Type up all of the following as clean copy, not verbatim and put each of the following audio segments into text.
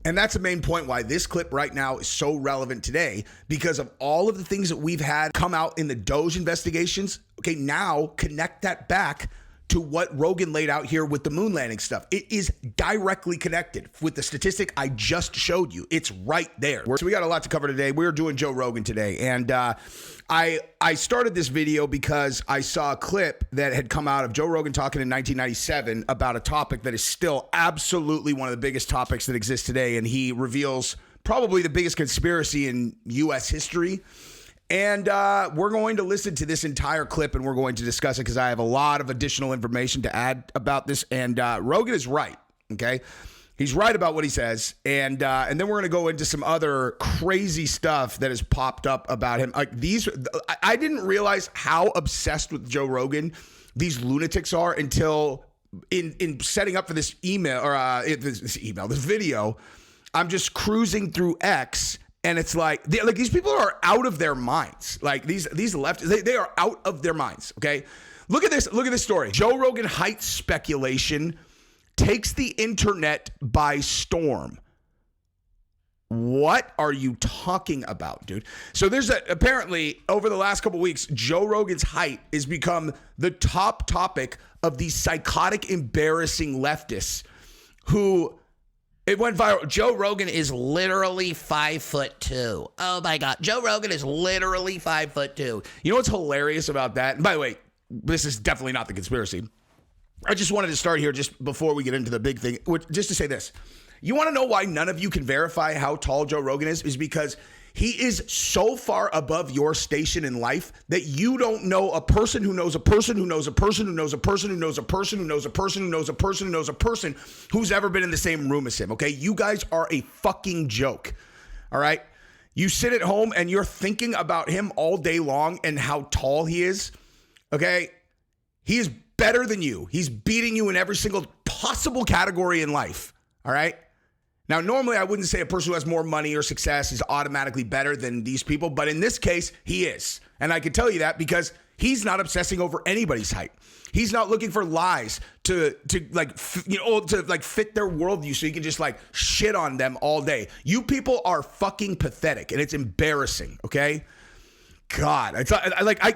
And that's the main point why this clip right now is so relevant today, because of all of the things that we've had come out in the DOGE investigations. Okay, now connect that back to what Rogan laid out here with the moon landing stuff. It is directly connected with the statistic I just showed you. It's right there. So we got a lot to cover today. We're doing Joe Rogan today. And I started this video because I saw a clip that had come out of Joe Rogan talking in 1997 about a topic that is still absolutely one of the biggest topics that exists today. And he reveals probably the biggest conspiracy in U.S. history. And we're going to listen to this entire clip and we're going to discuss it because I have a lot of additional information to add about this. And Rogan is right, okay? He's right about what he says. And then we're going to go into some other crazy stuff that has popped up about him. Like I didn't realize how obsessed with Joe Rogan these lunatics are until in setting up for this email or this video. I'm just cruising through X. And it's like these people are out of their minds. Like these leftists, they are out of their minds. Okay, look at this. Look at this story. Joe Rogan height speculation takes the internet by storm. What are you talking about, dude? So there's apparently over the last couple of weeks, Joe Rogan's height has become the top topic of these psychotic, embarrassing leftists who. It went viral. Joe Rogan is literally 5'2". Oh my God. Joe Rogan is literally 5'2". You know what's hilarious about that? And by the way, this is definitely not the conspiracy. I just wanted to start here just before we get into the big thing, just to say this. You want to know why none of you can verify how tall Joe Rogan is because he is so far above your station in life that you don't know a person who knows a person who knows a person who knows a person who knows a person who knows a person who knows a person who knows a person who's ever been in the same room as him, okay? You guys are a fucking joke, all right? You sit at home and you're thinking about him all day long and how tall he is, okay? He is better than you. He's beating you in every single possible category in life, all right? Now, normally I wouldn't say a person who has more money or success is automatically better than these people, but in this case, he is. And I can tell you that because he's not obsessing over anybody's height. He's not looking for lies to fit their worldview so you can just like shit on them all day. You people are fucking pathetic and it's embarrassing, okay? God,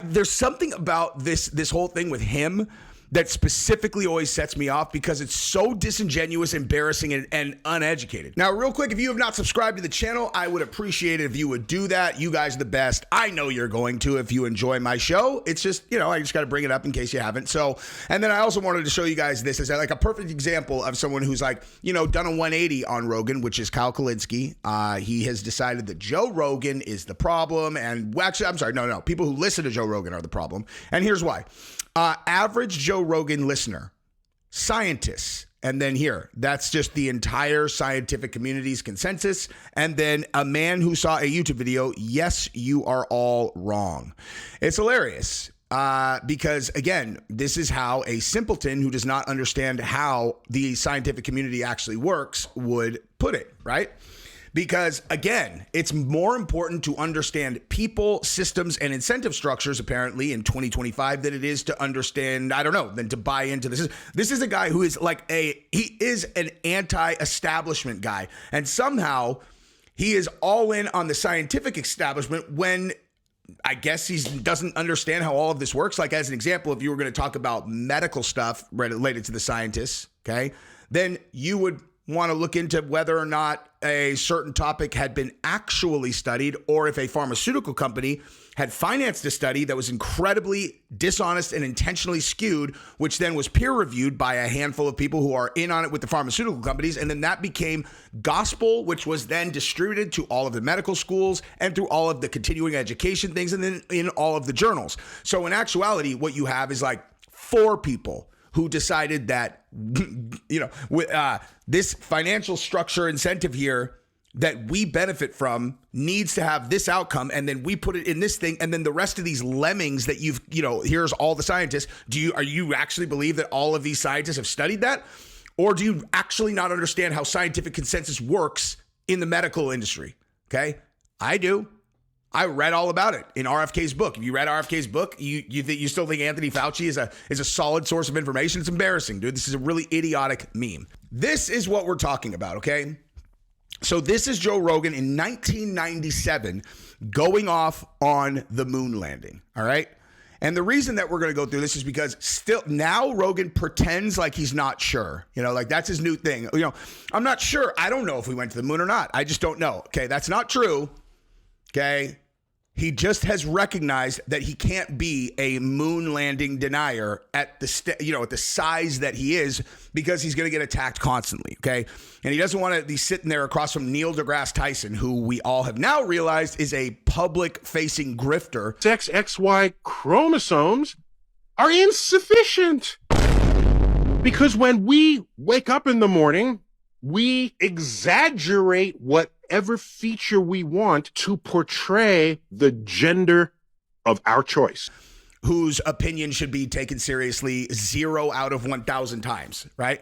there's something about this whole thing with him that specifically always sets me off because it's so disingenuous, embarrassing, and uneducated. Now, real quick, if you have not subscribed to the channel, I would appreciate it if you would do that. You guys are the best. I know you're going to if you enjoy my show. It's just, I just got to bring it up in case you haven't. So, and then I also wanted to show you guys this as like a perfect example of someone who's like, done a 180 on Rogan, which is Kyle Kulinski. He has decided that Joe Rogan is the problem. And actually, I'm sorry, no. People who listen to Joe Rogan are the problem. And here's why. Average Joe Rogan listener, scientists, and then here, that's just the entire scientific community's consensus. And then a man who saw a YouTube video, yes, you are all wrong. It's hilarious because, again, this is how a simpleton who does not understand how the scientific community actually works would put it, right? Because, again, it's more important to understand people, systems, and incentive structures, apparently, in 2025 than it is to understand, than to buy into this. This is a guy who is he is an anti-establishment guy. And somehow he is all in on the scientific establishment when I guess he doesn't understand how all of this works. Like, as an example, if you were going to talk about medical stuff related to the scientists, okay, then you would want to look into whether or not a certain topic had been actually studied or if a pharmaceutical company had financed a study that was incredibly dishonest and intentionally skewed, which then was peer reviewed by a handful of people who are in on it with the pharmaceutical companies. And then that became gospel, which was then distributed to all of the medical schools and through all of the continuing education things and then in all of the journals. So in actuality, what you have is like 4 people who decided that, with this financial structure incentive here that we benefit from needs to have this outcome, and then we put it in this thing, and then the rest of these lemmings that here's all the scientists. Are you actually believe that all of these scientists have studied that? Or do you actually not understand how scientific consensus works in the medical industry? Okay, I do. I read all about it in RFK's book. If you read RFK's book, you still think Anthony Fauci is a solid source of information? It's embarrassing, dude. This is a really idiotic meme. This is what we're talking about, okay? So this is Joe Rogan in 1997 going off on the moon landing. All right. And the reason that we're going to go through this is because still now Rogan pretends like he's not sure. You know, like that's his new thing. You know, I'm not sure. I don't know if we went to the moon or not. I just don't know. Okay. That's not true. Okay. He just has recognized that he can't be a moon landing denier at the at the size that he is, because he's going to get attacked constantly. Okay. And he doesn't want to be sitting there across from Neil deGrasse Tyson, who we all have now realized is a public facing grifter. XY chromosomes are insufficient because when we wake up in the morning, we exaggerate whatever feature we want to portray the gender of our choice. Whose opinion should be taken seriously 0 out of 1,000 times, right?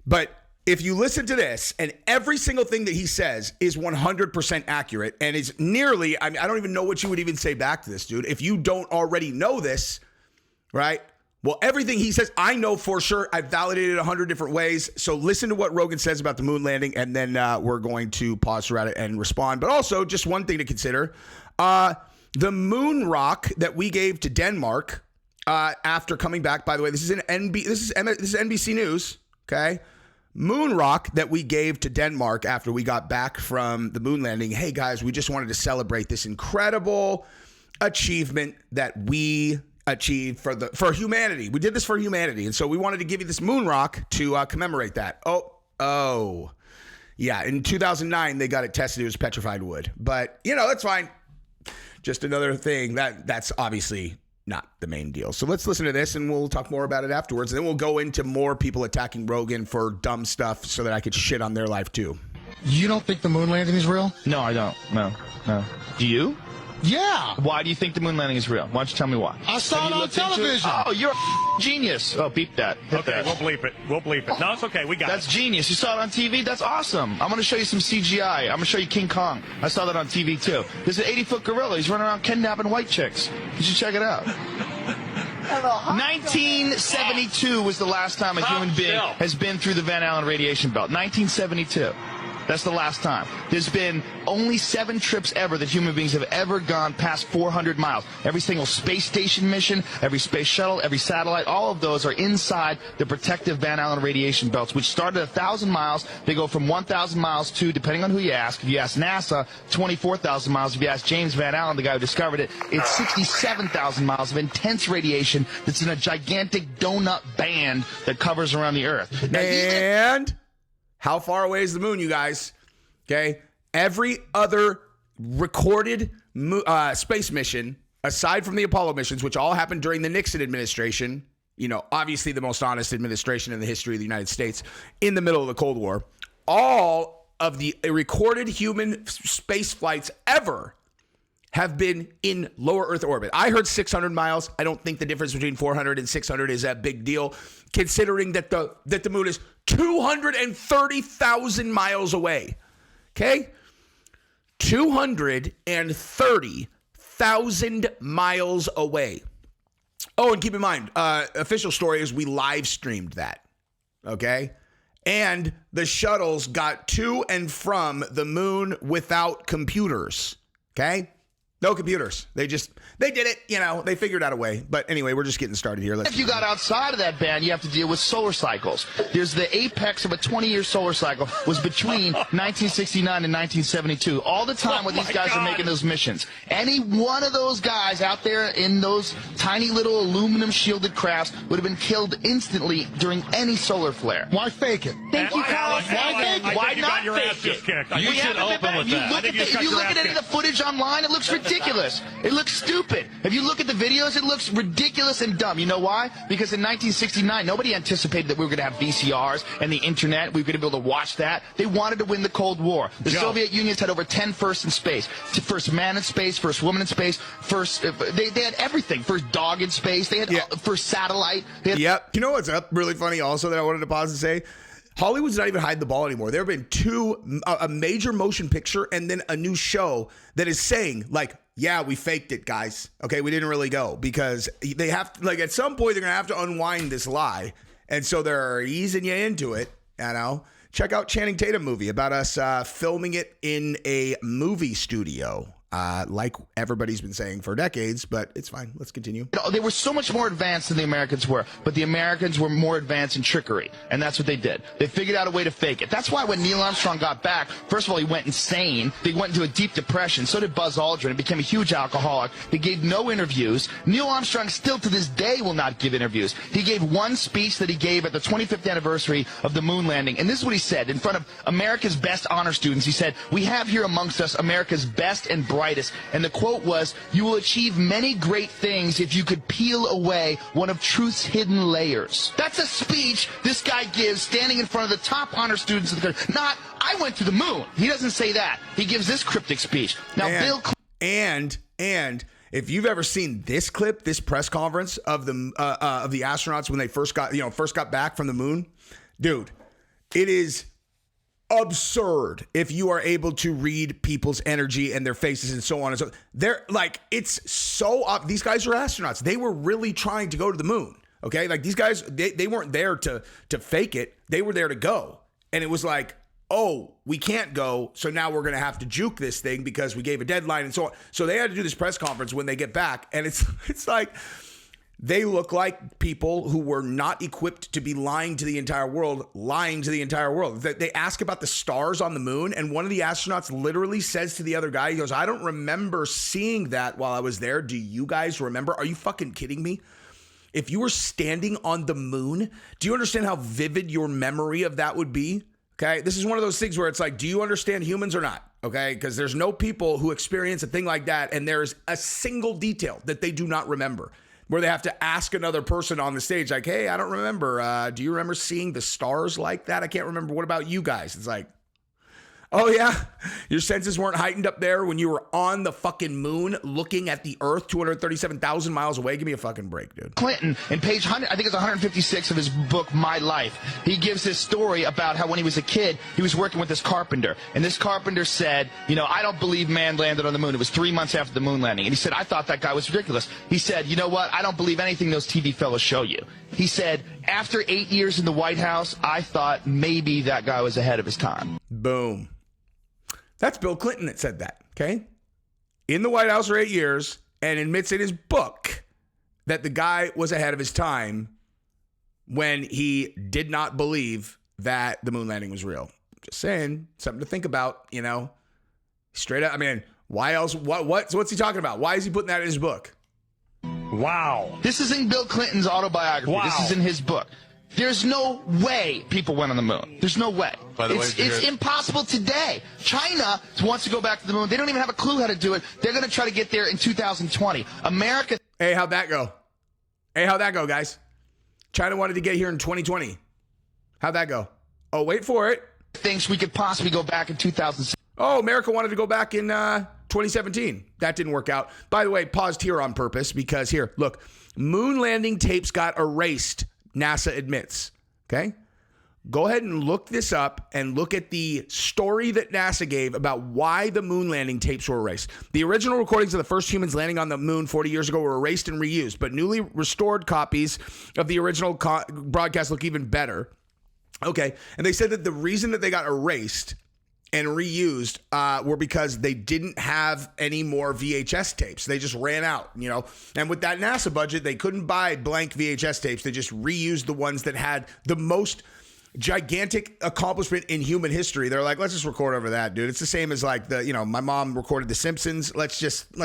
But if you listen to this, and every single thing that he says is 100% accurate and is nearly, I don't even know what you would even say back to this, dude. If you don't already know this, right? Well, everything he says, I know for sure. I've validated 100 different ways. So listen to what Rogan says about the moon landing, and then we're going to pause for it and respond. But also, just one thing to consider. The moon rock that we gave to Denmark after coming back, by the way, this is NBC News, okay? Moon rock that we gave to Denmark after we got back from the moon landing. Hey, guys, we just wanted to celebrate this incredible achievement that we achieved for humanity. We did this for humanity. And so we wanted to give you this moon rock to commemorate that. Oh. Yeah, in 2009, they got it tested. It was petrified wood. But, that's fine. Just another thing. That's obviously not the main deal. So let's listen to this, and we'll talk more about it afterwards. And then we'll go into more people attacking Rogan for dumb stuff so that I could shit on their life, too. You don't think the moon landing is real? No, I don't. No. Do you? Yeah. Why do you think the moon landing is real? Why don't you tell me why? I saw it on television. Oh, you're a genius. Oh, beep that. Hit Okay, that. we'll bleep it. No, it's okay. We got That's it. genius. You saw it on TV? That's awesome. I'm going to show you some CGI. I'm going to show you King Kong. I saw that on TV, too. There's an 80-foot gorilla. He's running around kidnapping white chicks. You should check it out. 1972 was the last time a human being has been through the Van Allen radiation belt. 1972. That's the last time. There's been only 7 trips ever that human beings have ever gone past 400 miles. Every single space station mission, every space shuttle, every satellite, all of those are inside the protective Van Allen radiation belts, which start at 1,000 miles. They go from 1,000 miles to, depending on who you ask, if you ask NASA, 24,000 miles. If you ask James Van Allen, the guy who discovered it, it's 67,000 miles of intense radiation that's in a gigantic donut band that covers around the Earth. Now, And how far away is the moon, you guys? Okay. Every other recorded space mission, aside from the Apollo missions, which all happened during the Nixon administration, obviously the most honest administration in the history of the United States, in the middle of the Cold War, all of the recorded human space flights ever have been in lower Earth orbit. I heard 600 miles. I don't think the difference between 400 and 600 is a big deal, considering that the moon is 230,000 miles away. Okay? 230,000 miles away. Oh, and keep in mind, official story is we live streamed that. Okay? And the shuttles got to and from the moon without computers. Okay? No computers. They did it, they figured out a way. But anyway, we're just getting started here. If you got outside of that band, you have to deal with solar cycles. There's the apex of a 20-year solar cycle was between 1969 and 1972. All the time when these guys are making those missions. Any one of those guys out there in those tiny little aluminum shielded crafts would have been killed instantly during any solar flare. Why fake it? Thank you, Carl. Why you not got your ass fake just it? kicked. We You should haven't open been- with you that. look I at think you the- got you your look ass at any of the kicked. footage online, it looks ridiculous. It looks stupid. If you look at the videos, it looks ridiculous and dumb. You know why? Because in 1969, nobody anticipated that we were going to have VCRs and the internet. We were going to be able to watch that. They wanted to win the Cold War. The Soviet Union's had over 10 firsts in space. First man in space, first woman in space, they had everything. First dog in space. They had first satellite. They had Yep. You know what's up really funny also that I wanted to pause and say? Hollywood's not even hiding the ball anymore. There have been a major motion picture and then a new show that is saying, like, yeah, we faked it, guys. Okay, we didn't really go, because they have to, at some point they're going to have to unwind this lie. And so they're easing you into it, check out Channing Tatum movie about us filming it in a movie studio. Like everybody's been saying for decades, but it's fine. Let's continue. They were so much more advanced than the Americans were, but the Americans were more advanced in trickery, and that's what they did. They figured out a way to fake it. That's why when Neil Armstrong got back, first of all, he went insane. They went into a deep depression. So did Buzz Aldrin. He became a huge alcoholic. He gave no interviews. Neil Armstrong still to this day will not give interviews. He gave one speech that he gave at the 25th anniversary of the moon landing, and this is what he said in front of America's best honor students. He said, "We have here amongst us America's best and brightest." And the quote was, "You will achieve many great things if you could peel away one of truth's hidden layers." That's a speech this guy gives standing in front of the top honor students of the country. Not, "I went to the moon." He doesn't say that. He gives this cryptic speech. Now, and if you've ever seen this clip, this press conference of the astronauts when they first got back from the moon, dude, it is absurd if you are able to read people's energy and their faces and so on and so. They're like, it's so these guys are astronauts. They were really trying to go to the moon. Okay, like these guys, they weren't there to fake it. They were there to go, and it was like, oh, we can't go, so now we're gonna have to juke this thing because we gave a deadline and so on. So they had to do this press conference when they get back, and it's like, they look like people who were not equipped to be lying to the entire world. They ask about the stars on the moon, and one of the astronauts literally says to the other guy, he goes, "I don't remember seeing that while I was there. Do you guys remember? Are you fucking kidding me? If you were standing on the moon, do you understand how vivid your memory of that would be?" Okay, this is one of those things where it's like, do you understand humans or not? Okay, because there's no people who experience a thing like that, and there's a single detail that they do not remember, where they have to ask another person on the stage, like, "Hey, I don't remember. Do you remember seeing the stars like that? I can't remember. What about you guys?" It's like, oh yeah, your senses weren't heightened up there when you were on the fucking moon looking at the Earth 237,000 miles away? Give me a fucking break, dude. Clinton, in page 100, I think it's 156 of his book, My Life, he gives this story about how when he was a kid, he was working with this carpenter. And this carpenter said, "I don't believe man landed on the moon." It was 3 months after the moon landing. And he said, "I thought that guy was ridiculous." He said, "You know what? I don't believe anything those TV fellows show you." He said, "After 8 years in the White House, I thought maybe that guy was ahead of his time." Boom. That's Bill Clinton that said that, okay? In the White House for 8 years, and admits in his book that the guy was ahead of his time when he did not believe that the moon landing was real. Just saying, something to think about, Straight up, I mean, why else? What's he talking about? Why is he putting that in his book? Wow. This is in Bill Clinton's autobiography. Wow. This is in his book. There's no way people went on the moon. There's no way. By the way, it's impossible today. China wants to go back to the moon. They don't even have a clue how to do it. They're going to try to get there in 2020. America. Hey, how'd that go? Guys? China wanted to get here in 2020. How'd that go? Oh, wait for it. Thinks we could possibly go back in 2006. Oh, America wanted to go back in 2017. That didn't work out. By the way, paused here on purpose because here, look, moon landing tapes got erased, NASA admits. Okay? Go ahead and look this up and look at the story that NASA gave about why the moon landing tapes were erased. The original recordings of the first humans landing on the moon 40 years ago were erased and reused, but newly restored copies of the original broadcast look even better. Okay, and they said that the reason that they got erased and reused were because they didn't have any more VHS tapes. They just ran out, And with that NASA budget, they couldn't buy blank VHS tapes. They just reused the ones that had the most gigantic accomplishment in human history. They're like, let's just record over that, dude. It's the same as like my mom recorded The Simpsons. Let's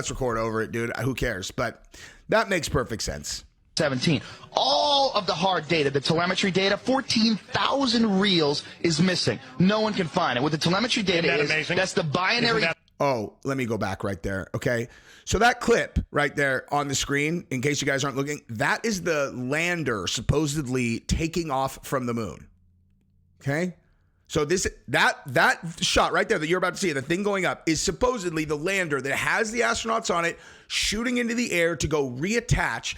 record over it, dude. Who cares? But that makes perfect sense. 17. All of the hard data, the telemetry data, 14,000 reels is missing. No one can find it. What the telemetry data Isn't that amazing? That's the binary. Oh, let me go back right there. Okay. So that clip right there on the screen, in case you guys aren't looking, that is the lander supposedly taking off from the moon. Okay. So that shot right there that you're about to see, the thing going up, is supposedly the lander that has the astronauts on it shooting into the air to go reattach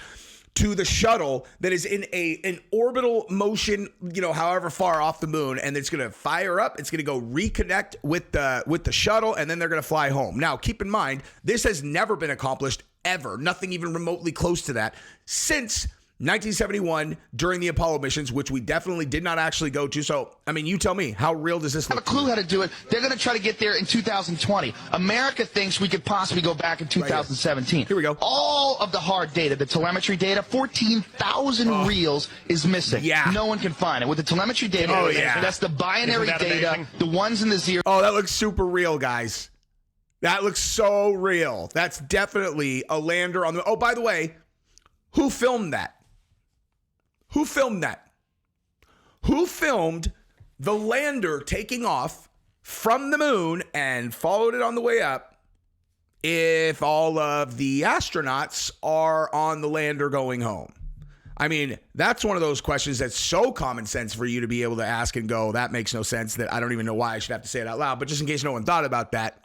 to the shuttle that is in an orbital motion, however far off the moon, and it's going to fire up. It's going to go reconnect with the shuttle, and then they're going to fly home. Now, keep in mind, this has never been accomplished ever. Nothing even remotely close to that since 1971, during the Apollo missions, which we definitely did not actually go to. So, I mean, you tell me, how real does this look? I have a clue how to do it. They're going to try to get there in 2020. America thinks we could possibly go back in 2017. Here we go. All of the hard data, the telemetry data, 14,000 reels is missing. Yeah. No one can find it. With the telemetry data, that's the binary data, amazing? the ones and the zeros. Oh, that looks super real, guys. That looks so real. That's definitely a lander on the... Oh, by the way, who filmed that? Who filmed that? Who filmed the lander taking off from the moon and followed it on the way up if all of the astronauts are on the lander going home? I mean, that's one of those questions that's so common sense for you to be able to ask and go, that makes no sense, that I don't even know why I should have to say it out loud. But just in case no one thought about that,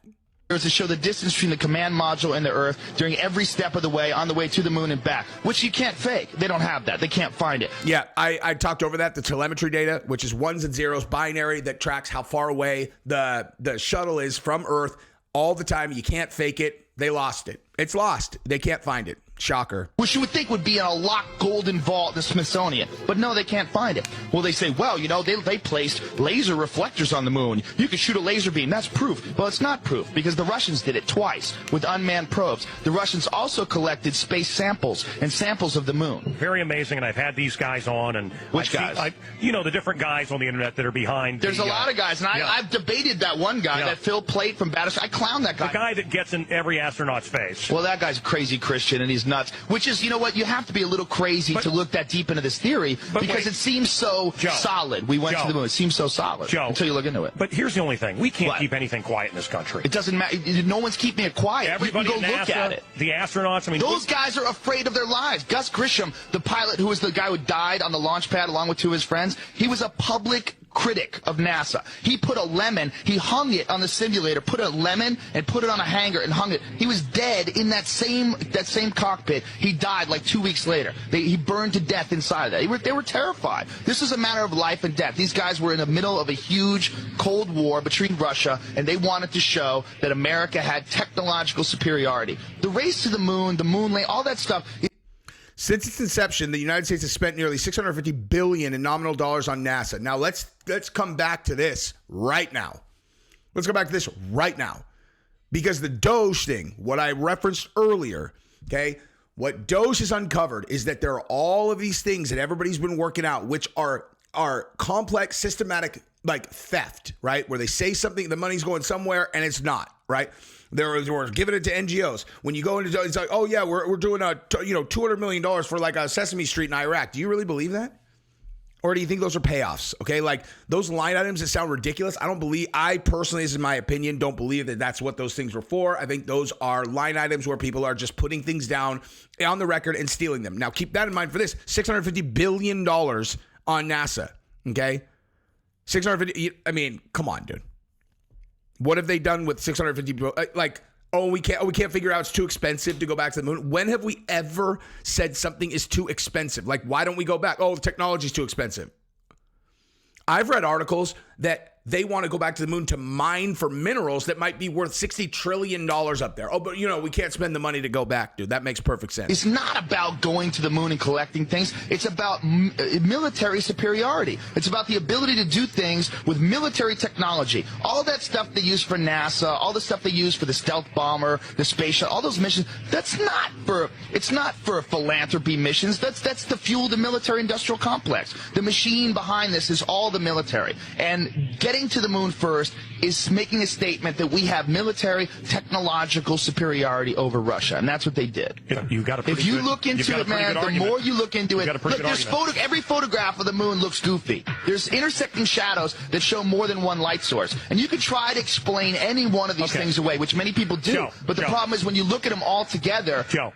to show the distance between the command module and the Earth during every step of the way on the way to the moon and back, which you can't fake. They don't have that. They can't find it. Yeah, I talked over that. The telemetry data, which is ones and zeros, binary, that tracks how far away the shuttle is from Earth all the time. You can't fake it. They lost it. It's lost. They can't find it. Shocker. Which you would think would be in a locked golden vault in the Smithsonian. But no, they can't find it. Well, they say, well, you know, they placed laser reflectors on the moon. You could shoot a laser beam. That's proof. Well, it's not proof because the Russians did it twice with unmanned probes. The Russians also collected space samples and samples of the moon. Very amazing, and I've had these guys on. And Which guys? You know, the different guys on the internet that are behind. There's a lot of guys, and I've debated that one guy, that Phil Plate from Battersea. I clown that guy. The guy that gets in every astronaut's face. Well, that guy's a crazy Christian, and he's nuts. Which is, you know what, you have to be a little crazy to look that deep into this theory because it seems so solid. We went to the moon. It seems so solid until you look into it. But here's the only thing. We can't keep anything quiet in this country. It doesn't matter. No one's keeping it quiet. Everybody you can go NASA, look at it. The astronauts, I mean... Those guys are afraid of their lives. Gus Grisham, the pilot who was the guy who died on the launch pad along with two of his friends, he was a public critic of NASA. He put a lemon, he hung it on the simulator, put a lemon and put it on a hanger and hung it. He was dead in that same cockpit. He died like 2 weeks later. He burned to death inside of that. They were terrified. This is a matter of life and death. These guys were in the middle of a huge Cold War between Russia, and they wanted to show that America had technological superiority. The race to the moon landing, all that stuff. Since its inception, the United States has spent nearly $650 billion in nominal dollars on NASA. Now, let's come back to this right now. Let's go back to this right now. Because the DOGE thing, what I referenced earlier, okay, what DOGE has uncovered is that there are all of these things that everybody's been working out, which are complex, systematic, like theft, right? Where they say something, the money's going somewhere, and it's not, right? We're giving it to NGOs. When you go into, it's like, oh yeah, we're doing $200 million for like a Sesame Street in Iraq. Do you really believe that? Or do you think those are payoffs? Okay, like those line items that sound ridiculous. I personally, this is my opinion, don't believe that that's what those things were for. I think those are line items where people are just putting things down on the record and stealing them. Now, keep that in mind for this: $650 billion on NASA. Okay, 650. I mean, come on, dude. What have they done with 650? We can't figure out it's too expensive to go back to the moon. When have we ever said something is too expensive? Like, why don't we go back? Oh, the technology's too expensive. I've read articles that they want to go back to the moon to mine for minerals that might be worth $60 trillion up there. Oh, but we can't spend the money to go back, dude. That makes perfect sense. It's not about going to the moon and collecting things. It's about military superiority. It's about the ability to do things with military technology. All that stuff they use for NASA, all the stuff they use for the stealth bomber, the space shuttle, all those missions, it's not for philanthropy missions. That's to fuel the military industrial complex. The machine behind this is all the military. And getting to the moon first is making a statement that we have military technological superiority over Russia, and that's what they did. If you look into it, man, the more you look into it, look, every photograph of the moon looks goofy. There's intersecting shadows that show more than one light source, and you can try to explain any one of these things away, which many people do. But the problem is when you look at them all together. Joe,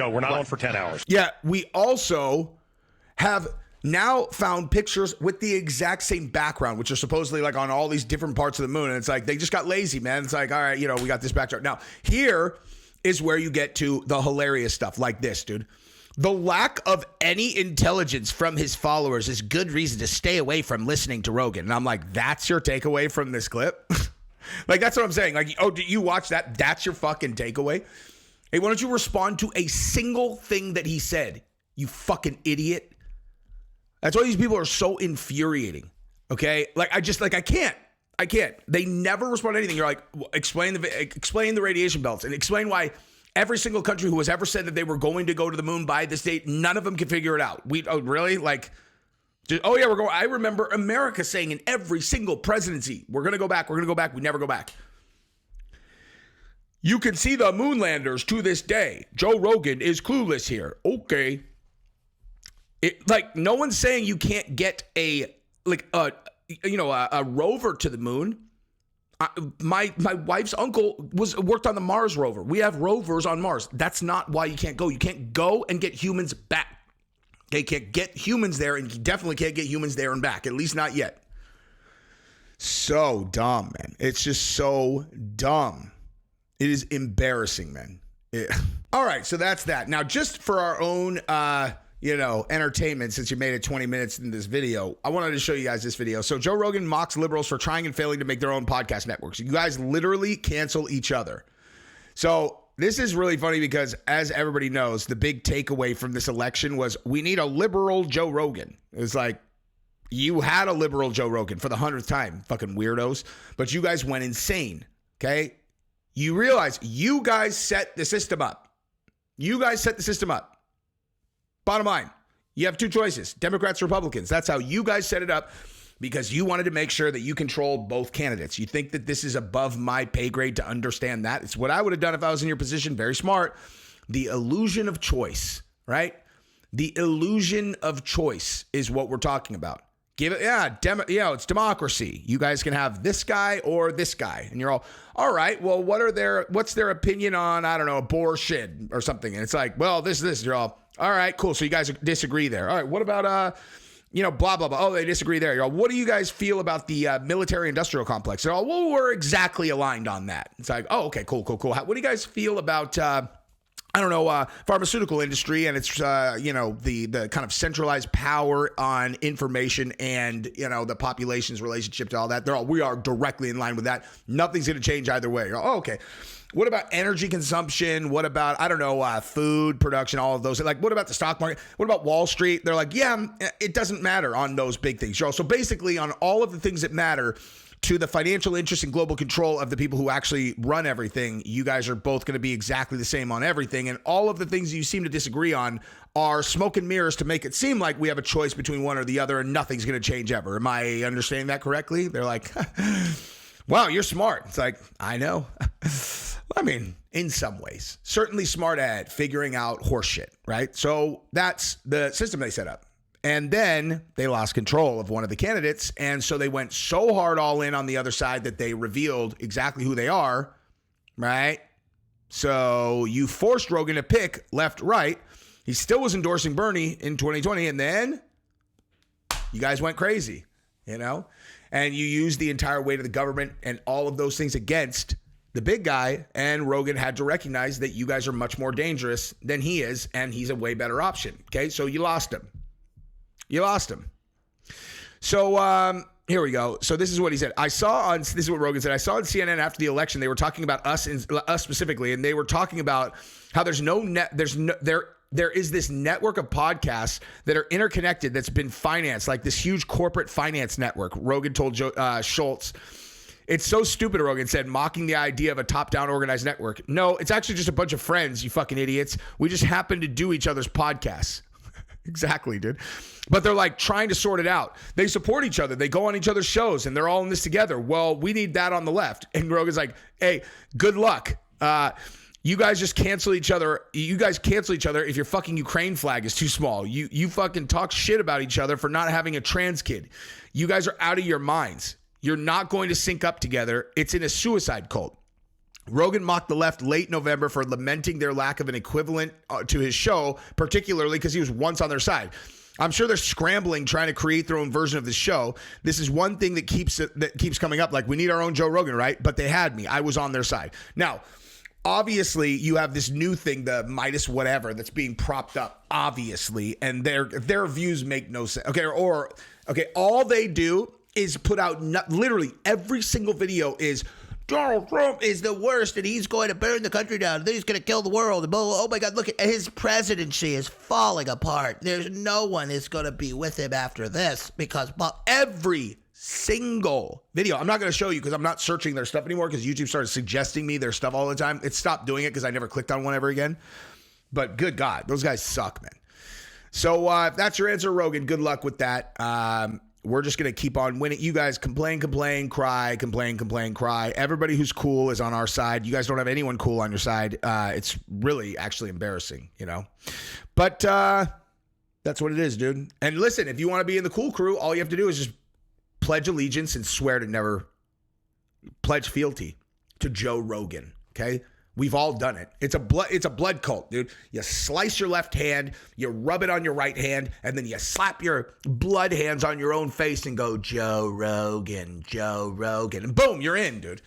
we're not on for 10 hours. Yeah, we also have now found pictures with the exact same background, which are supposedly like on all these different parts of the moon. And it's like, they just got lazy, man. It's like, all right, we got this background. Now, here is where you get to the hilarious stuff like this, dude. The lack of any intelligence from his followers is good reason to stay away from listening to Rogan. And I'm like, that's your takeaway from this clip? Like, that's what I'm saying. Like, oh, did you watch that? That's your fucking takeaway? Hey, why don't you respond to a single thing that he said? You fucking idiot. That's why these people are so infuriating. Okay? Like, I can't. They never respond to anything. You're like, explain the radiation belts and explain why every single country who has ever said that they were going to go to the moon by this date, none of them can figure it out. Really? Like, oh yeah, we're going. I remember America saying in every single presidency, we're going to go back. We never go back. You can see the moon landers to this day. Joe Rogan is clueless here. Okay. No one's saying you can't get a rover to the moon. My wife's uncle worked on the Mars rover. We have rovers on Mars. That's not why you can't go. You can't go and get humans back. They can't get humans there, and you definitely can't get humans there and back, at least not yet. So dumb, man. It's just so dumb. It is embarrassing, man. All right, so that's that. Now, just for our own, entertainment, since you made it 20 minutes in this video, I wanted to show you guys this video. So Joe Rogan mocks liberals for trying and failing to make their own podcast networks. You guys literally cancel each other. So this is really funny because, as everybody knows, the big takeaway from this election was we need a liberal Joe Rogan. It was like, you had a liberal Joe Rogan for the 100th time, fucking weirdos, but you guys went insane, okay? You realize you guys set the system up. Bottom line, you have two choices, Democrats, Republicans. That's how you guys set it up, because you wanted to make sure that you controlled both candidates. You think that this is above my pay grade to understand that. It's what I would have done if I was in your position. Very smart. The illusion of choice, right? The illusion of choice is what we're talking about. It's democracy. You guys can have this guy or this guy. And you're all right, well, what's their opinion on, I don't know, abortion or something? And it's like, well, this. You're all right, cool. So you guys disagree there. All right, what about, blah, blah, blah. Oh, they disagree there. You're all, what do you guys feel about the military-industrial complex? They're all, well, we're exactly aligned on that. It's like, oh, okay, cool. What do you guys feel about, pharmaceutical industry and its, the kind of centralized power on information and, the population's relationship to all that? We are directly in line with that. Nothing's going to change either way. You're all, oh, okay. What about energy consumption? What about, food production, all of those? Like, what about the stock market? What about Wall Street? They're like, yeah, it doesn't matter on those big things. So basically on all of the things that matter to the financial interest and global control of the people who actually run everything, you guys are both going to be exactly the same on everything. And all of the things you seem to disagree on are smoke and mirrors to make it seem like we have a choice between one or the other and nothing's going to change ever. Am I understanding that correctly? They're like, wow, you're smart. It's like, I know. I mean, in some ways, certainly smart at figuring out horse shit, right? So that's the system they set up. And then they lost control of one of the candidates. And so they went so hard all in on the other side that they revealed exactly who they are, right? So you forced Rogan to pick left, right. He still was endorsing Bernie in 2020. And then you guys went crazy, and you used the entire weight of the government and all of those things against the big guy. And Rogan had to recognize that you guys are much more dangerous than he is. And he's a way better option. Okay. So you lost him. So here we go. So this is what he said. This is what Rogan said. I saw on CNN after the election, they were talking about us specifically, and they were talking about how there is this network of podcasts that are interconnected that's been financed, like this huge corporate finance network. Rogan told Schultz, it's so stupid, Rogan said, mocking the idea of a top-down organized network. No, it's actually just a bunch of friends, you fucking idiots. We just happen to do each other's podcasts. Exactly, dude. But they're like trying to sort it out. They support each other. They go on each other's shows and they're all in this together. Well, we need that on the left. And Rogan's like, hey, good luck. You guys just cancel each other. You guys cancel each other if your fucking Ukraine flag is too small. You fucking talk shit about each other for not having a trans kid. You guys are out of your minds. You're not going to sync up together. It's in a suicide cult. Rogan mocked the left late November for lamenting their lack of an equivalent to his show, particularly because he was once on their side. I'm sure they're scrambling, trying to create their own version of the show. This is one thing that keeps coming up. Like, we need our own Joe Rogan, right? But they had me. I was on their side. Now, obviously, you have this new thing, the Midas whatever, that's being propped up, obviously, and their views make no sense. Okay, all they do is put out literally every single video is Donald Trump is the worst and he's going to burn the country down. And then he's going to kill the world. And oh my God, look at his presidency is falling apart. There's no one is going to be with him after this because every single video, I'm not going to show you because I'm not searching their stuff anymore because YouTube started suggesting me their stuff all the time. It stopped doing it because I never clicked on one ever again. But good God, those guys suck, man. So if that's your answer, Rogan, good luck with that. We're just going to keep on winning. You guys complain, cry. Everybody who's cool is on our side. You guys don't have anyone cool on your side. It's really actually embarrassing, you know. But that's what it is, dude. And listen, if you want to be in the cool crew, all you have to do is just pledge allegiance and swear to never pledge fealty to Joe Rogan, okay? We've all done it. It's a blood cult, dude. You slice your left hand, you rub it on your right hand, and then you slap your blood hands on your own face and go, Joe Rogan. And boom, you're in, dude.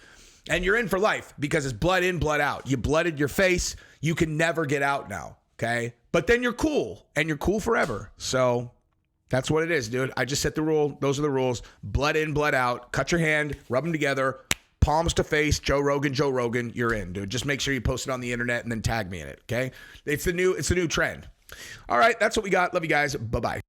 And you're in for life because it's blood in, blood out. You blooded your face. You can never get out now, okay? But then you're cool, and you're cool forever. So that's what it is, dude. I just set the rule. Those are the rules. Blood in, blood out. Cut your hand, rub them together. Palms to face, Joe Rogan, you're in, dude. Just make sure you post it on the internet and then tag me in it, okay? It's the new trend. All right, that's what we got. Love you guys. Bye-bye.